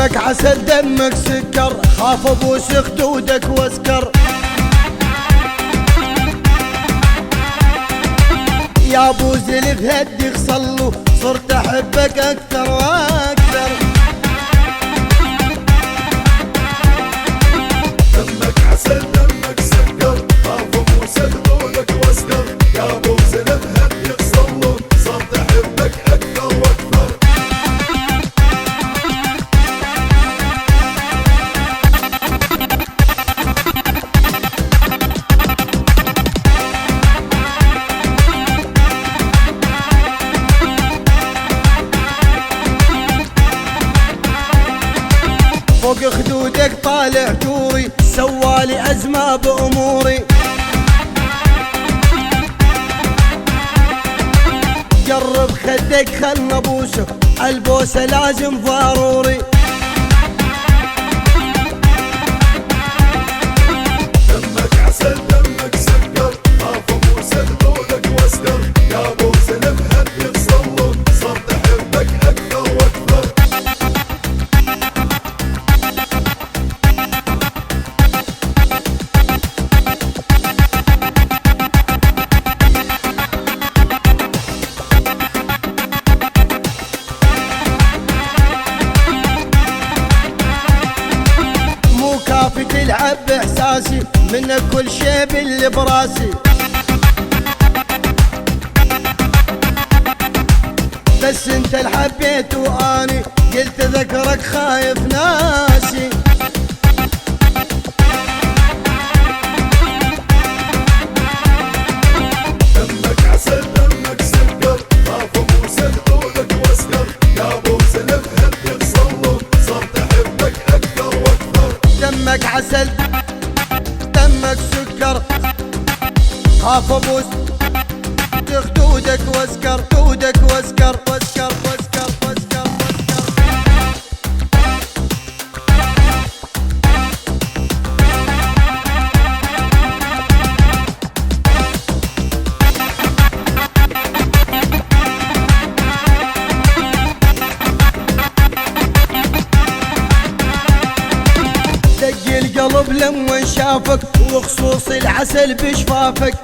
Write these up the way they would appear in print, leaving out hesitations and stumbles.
دمك عسل دمك سكر، خاف ابوس خدودك واسكر. يا ابو زلف هدي خصلو، صرت احبك اكثر واكثر. دمك عسل دمك سكر، خاف ابوس خدودك واسكر. يا ابو زلف هدي خصلو، صرت احبك اكثر واكثر. فوق خدودك طالع دوري، سوالي أزمة بأموري. قرب خدك خلنا بوسه، البوسه لازم ضروري. دمك عسل دمك سكر، خاف ابوس خدودك واسكر. يا ابو زلف هدي خصلو، صرت احبك اكثر واكثر. كافي تلعب باحساسي، منك كل شي باللي براسي. بس انت اللي حبيت واني قلت ذكرك خايف ناسي. دمك عسل دمك سكر، خاف ابوس خدودك واسكر. يا ابو زلف هدي خصلو، صرت احبك اكثر واكثر. دمك عسل دمك سكر، خاف ابوس خدودك واسكر. خدودك واسكر واسكر واسكر واسكر واسكر. دق القلب لما شافك، وخصوص العسل بشفافك.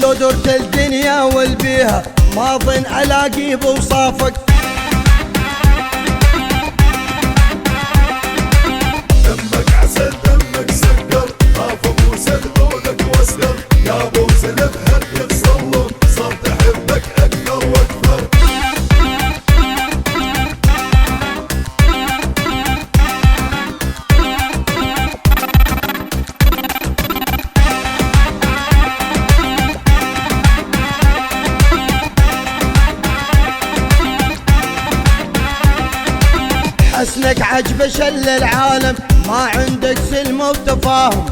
لو درت الدنيا والبيها، ما ظن الاقي بوصافك. دمك عسل دمك سكر، خاف ابوس خدودك واسكر. يا ابو زلف هدي خصلو، صرت احبك اكثر واكثر. حسنك عجبه شل العالم، ما عندك سلمة وتفاهم.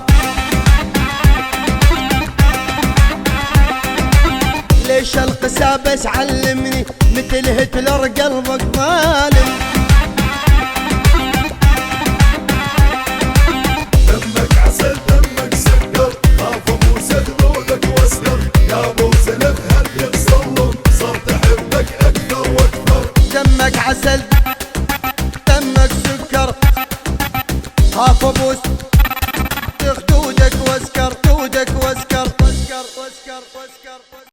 ليش القسا بس علمني، مثل هتلر قلبك ظالم. دمك عسل دمك سكر، خاف ابوس خدودك واسكر. يا ابو زلف هدي خصلو، صرت احبك اكثر واكثر. دمك عسل دمك سكر، خاف ابوس خدودك واسكر. خدودك واسكر واسكر واسكر.